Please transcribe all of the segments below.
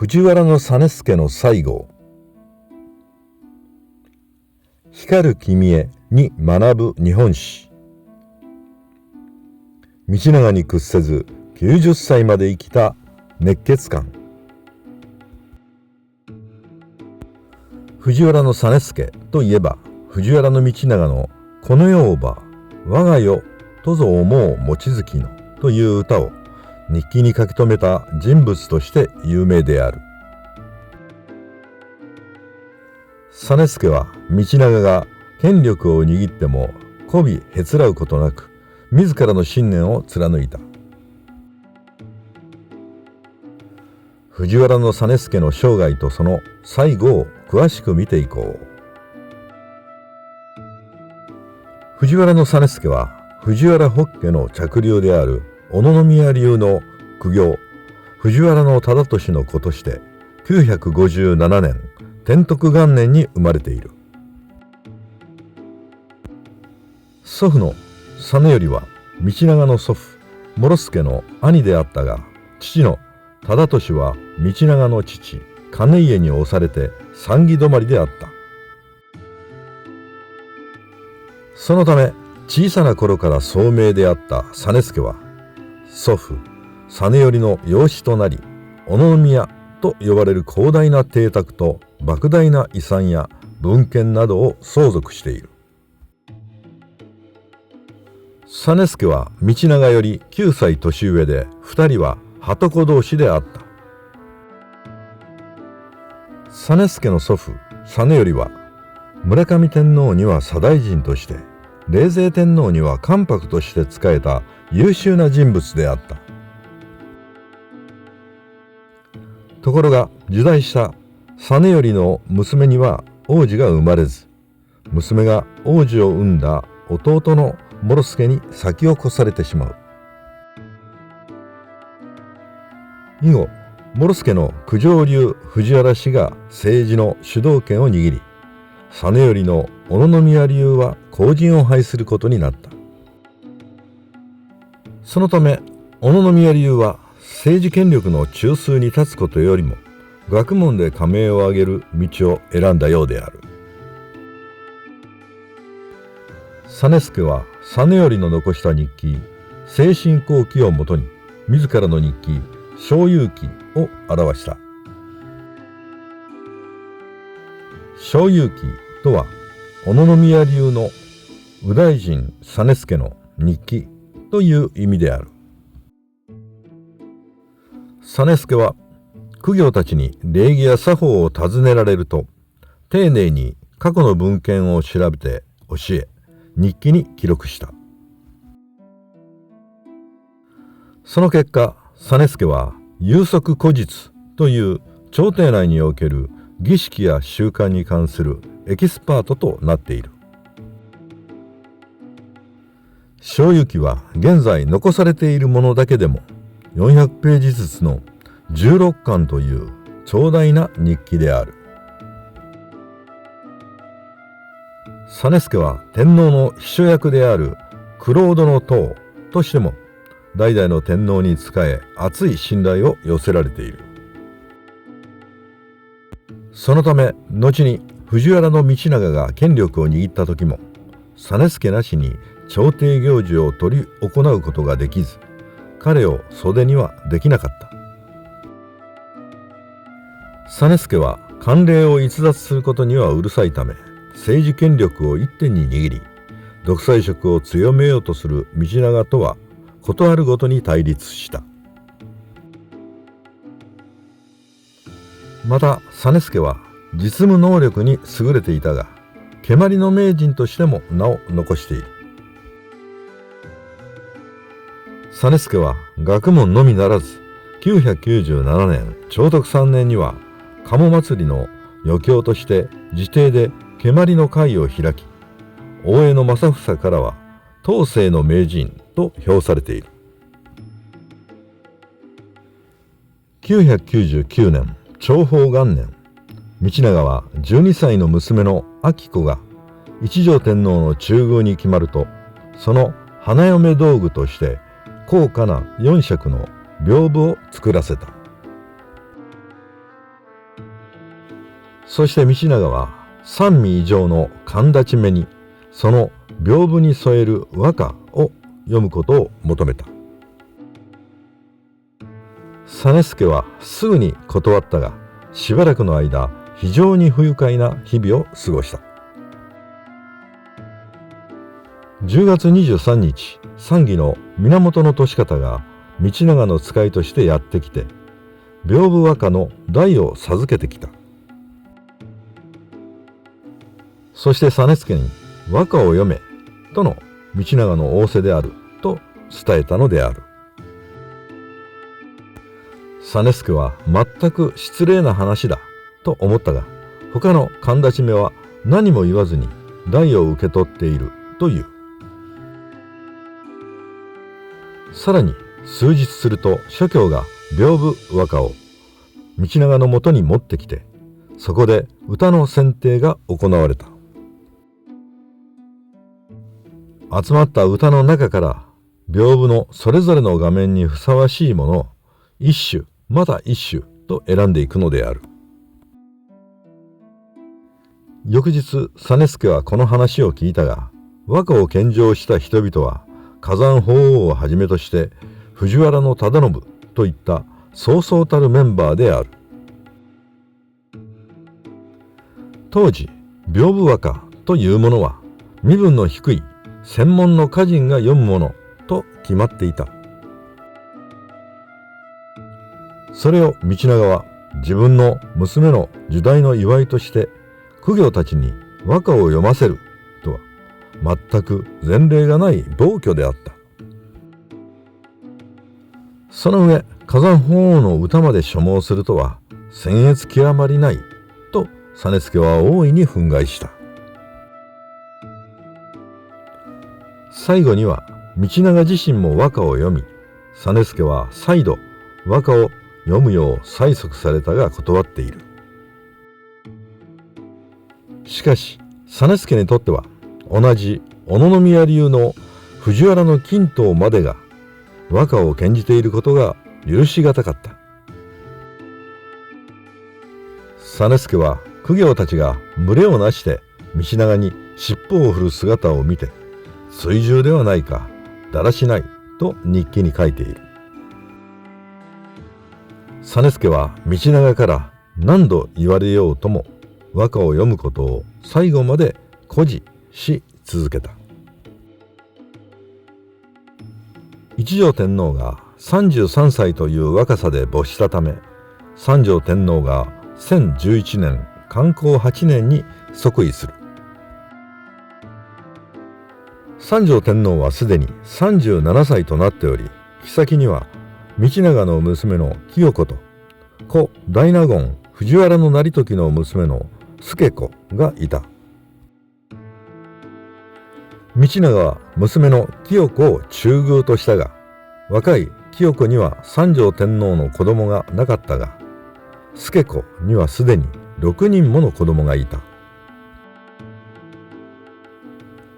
藤原実資の西郷。光る君へに学ぶ日本史。道長に屈せず90歳まで生きた熱血漢。藤原実資といえば、藤原道長のこの世をば我が世とぞ思う望月のという歌を日記に書き留めた人物として有名である。実資は道長が権力を握っても媚びへつらうことなく自らの信念を貫いた。藤原実資の生涯とその最後を詳しく見ていこう。藤原実資は藤原北家の嫡流である小野宮流の公卿藤原忠俊の子として957年天徳元年に生まれている。祖父の実頼は道長の祖父師助の兄であったが、父の忠俊は道長の父兼家に押されて参議止まりであった。そのため小さな頃から聡明であった実資は祖父実頼の養子となり、小野宮と呼ばれる広大な邸宅と莫大な遺産や文献などを相続している。実資は道長より9歳年上で、2人は鳩子同士であった。実資の祖父実頼は村上天皇には左大臣として、冷泉天皇には関白として仕えた優秀な人物であった。ところが入内した実頼の娘には王子が生まれず、娘が王子を産んだ弟の師助に先を越されてしまう。以後師助の九条流藤原氏が政治の主導権を握り、実頼の小野宮流は後陣を拝することになった。そのため小野宮流は政治権力の中枢に立つことよりも学問で家名を上げる道を選んだようである。実資は実頼の残した日記「精神後記」をもとに自らの日記「小遊記」を表した。小遊記とは小野宮流の右大臣実資の日記という意味である。実資は公卿たちに礼儀や作法を尋ねられると、丁寧に過去の文献を調べて教え、日記に記録した。その結果、実資は有職古実という朝廷内における儀式や習慣に関するエキスパートとなっている。小遊記は現在残されているものだけでも400ページずつの16巻という長大な日記である。実資は天皇の秘書役であるクロードの塔としても代々の天皇に仕え厚い信頼を寄せられている。そのため後に藤原道長が権力を握った時も実資なしに朝廷行事を執り行うことができず、彼を袖にはできなかった。実資は慣例を逸脱することにはうるさいため、政治権力を一手に握り、独裁色を強めようとする道長とはことあるごとに対立した。また実資は実務能力に優れていたが、蹴鞠の名人としても名を残している。実資は学問のみならず、997年長徳3年には賀茂祭りの余興として自邸で蹴鞠の会を開き、大江正房からは当世の名人と評されている。999年長保元年、道長は12歳の娘の彬子が一条天皇の中宮に決まると、その花嫁道具として高価な4尺の屏風を作らせた。そして道長は三味以上の神立ち目にその屏風に添える和歌を読むことを求めた。実資はすぐに断ったが、しばらくの間非常に不愉快な日々を過ごした。10月23日、参議の源利方が道長の使いとしてやってきて、屏風和歌の題を授けてきた。そして実資に和歌を読めとの道長の仰せであると伝えたのである。実資は全く失礼な話だと思ったが、他の神立目は何も言わずに題を受け取っているという。さらに数日すると諸教が屏風和歌を道長のもとに持ってきて、そこで歌の選定が行われた。集まった歌の中から屏風のそれぞれの画面にふさわしいものを一首また一首と選んでいくのである。翌日実資はこの話を聞いたが、和歌を献上した人々は火山法皇をはじめとして藤原忠信といったそうそうたるメンバーである。当時屏風和歌というものは身分の低い専門の歌人が読むものと決まっていた。それを道長は自分の娘の入内の祝いとして公卿たちに和歌を読ませるとは全く前例がない暴挙であった。その上火山法皇の歌まで所望するとは僭越極まりないと実資は大いに憤慨した。最後には道長自身も和歌を読み、実資は再度和歌を読むよう催促されたが断っている。しかし実資にとっては同じ小野宮流の藤原均等までが和歌を献じていることが許しがたかった。実資は公卿たちが群れをなして道長に尻尾を振る姿を見て、追従ではないか、だらしないと日記に書いている。実資は道長から何度言われようとも和歌を読むことを最後まで誇示し続けた。一条天皇が33歳という若さで没したため、三条天皇が1011年寛康8年に即位する。三条天皇はすでに37歳となっており、后には道長の娘の清子と故大納言藤原成時の娘の助子がいた。道長は娘の清子を中宮としたが、若い清子には三条天皇の子供がなかったが、助子にはすでに6人もの子供がいた。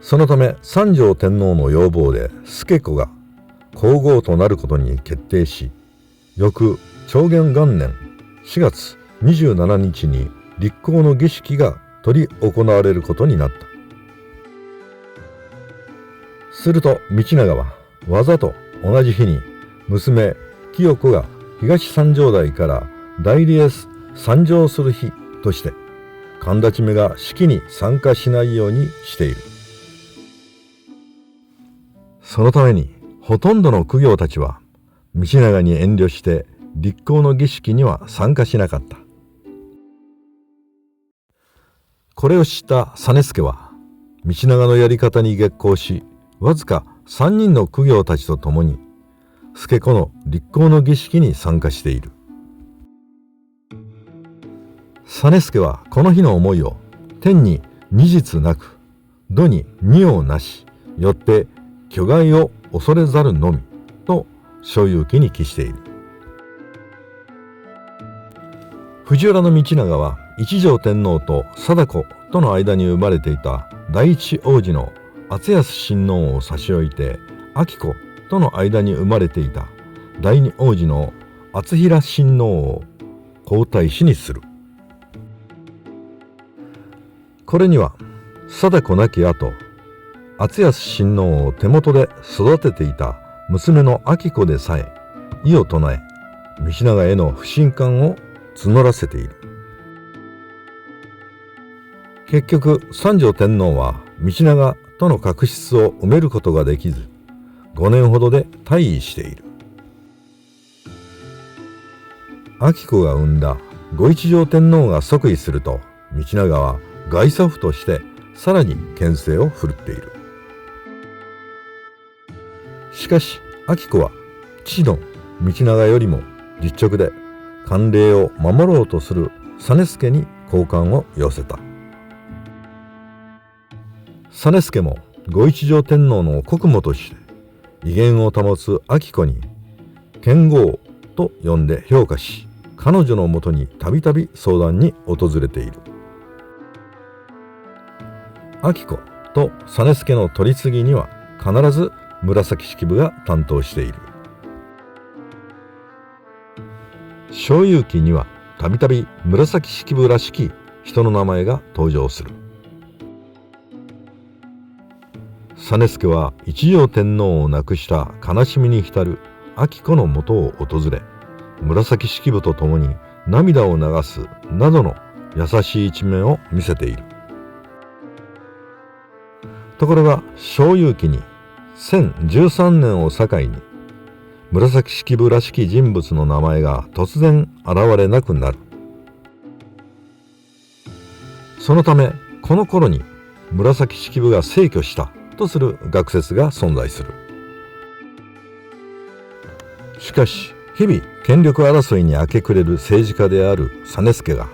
そのため三条天皇の要望で助子が皇后となることに決定し、翌長元元年4月27日に立皇の儀式が執り行われることになった。すると道長はわざと同じ日に娘清子が東三条代から代理へ参上する日として神立目が式に参加しないようにしている。そのためにほとんどの公卿たちは道長に遠慮して立皇の儀式には参加しなかった。これを知った実資は道長のやり方に激高し、わずか3人の公卿たちと共に助子の立皇の儀式に参加している。実資はこの日の思いを天に二日なく、土に二をなし、よって巨害を恐れざるのみと所有記に記している。藤原道長は一条天皇と貞子との間に生まれていた第一王子の敦康親王を差し置いて、彬子との間に生まれていた第二王子の敦平親王を皇太子にする。これには貞子亡き後、敦康親王を手元で育てていた娘の彬子でさえ異を唱え、道長への不信感を募らせている。結局三条天皇は道長との確執を埋めることができず、5年ほどで退位している。彬子が産んだご一条天皇が即位すると、道長は外祖父としてさらに権勢を振るっている。しかし彬子は父の道長よりも実直で慣例を守ろうとする実資に好感を寄せた。実資もご一条天皇の国母として威厳を保つ彬子に剣豪と呼んで評価し、彼女のもとにたびたび相談に訪れている。彬子と実資の取り次ぎには必ず紫式部が担当している。正勇記にはたびたび紫式部らしき人の名前が登場する。実資は一条天皇を亡くした悲しみに浸る彬子のもとを訪れ、紫式部と共に涙を流すなどの優しい一面を見せている。ところが正勇記に1013年を境に紫式部らしき人物の名前が突然現れなくなる。そのためこの頃に紫式部が逝去したとする学説が存在する。しかし日々権力争いに明け暮れる政治家である実資が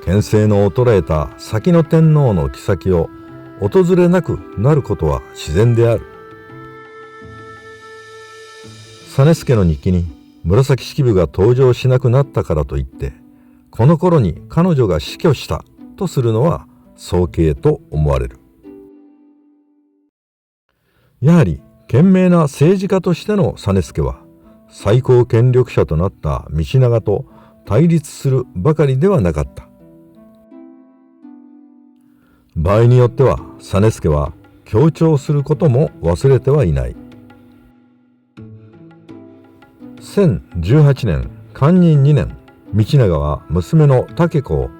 権勢の衰えた先の天皇の后を訪れなくなることは自然である。実資の日記に紫式部が登場しなくなったからといってこの頃に彼女が死去したとするのは早計と思われる。やはり賢明な政治家としての実資は最高権力者となった道長と対立するばかりではなかった。場合によっては実資は強調することも忘れてはいない。1018年寛仁2年、道長は娘の武子を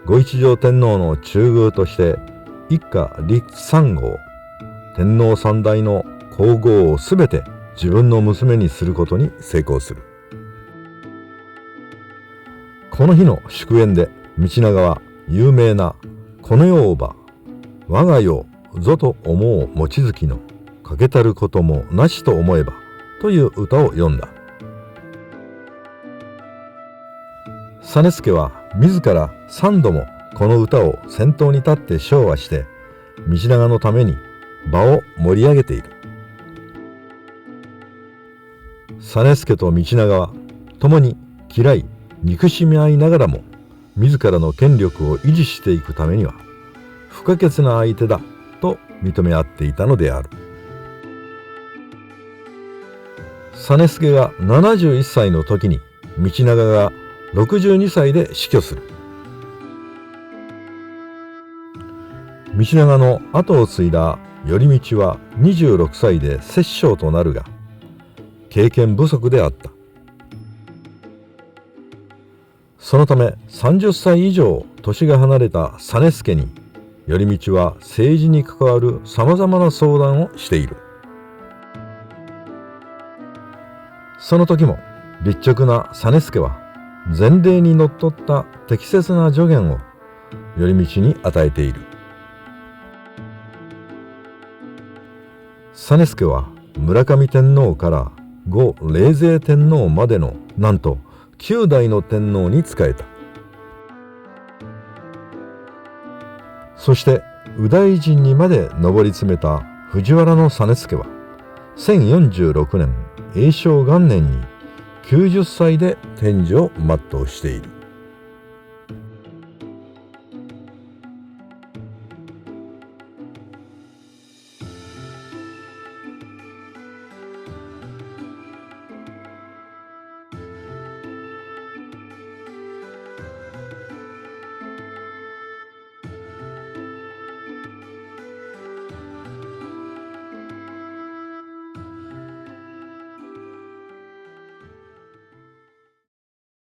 ご一条天皇の中宮として一家立三号、天皇三代の皇后をすべて自分の娘にすることに成功する。この日の祝宴で道長は有名なこの世をば我が世ぞと思う望月の欠けたることもなしと思えばという歌を詠んだ。実資は自ら3度もこの歌を先頭に立って唱和して道長のために場を盛り上げている。実資と道長は共に嫌い憎しみ合いながらも自らの権力を維持していくためには不可欠な相手だと認め合っていたのである。実資が71歳の時に道長が62歳で死去する。道長の後を継いだ頼通は26歳で摂政となるが経験不足であった。そのため30歳以上年が離れた実資に頼通は政治に関わるさまざまな相談をしている。その時も立直な実資は前例にのっとった適切な助言を頼通に与えている。実資は村上天皇から後冷泉天皇までのなんと9代の天皇に仕えた。そして右大臣にまで上り詰めた藤原実資は1046年永正元年に90歳で天寿を全うしている。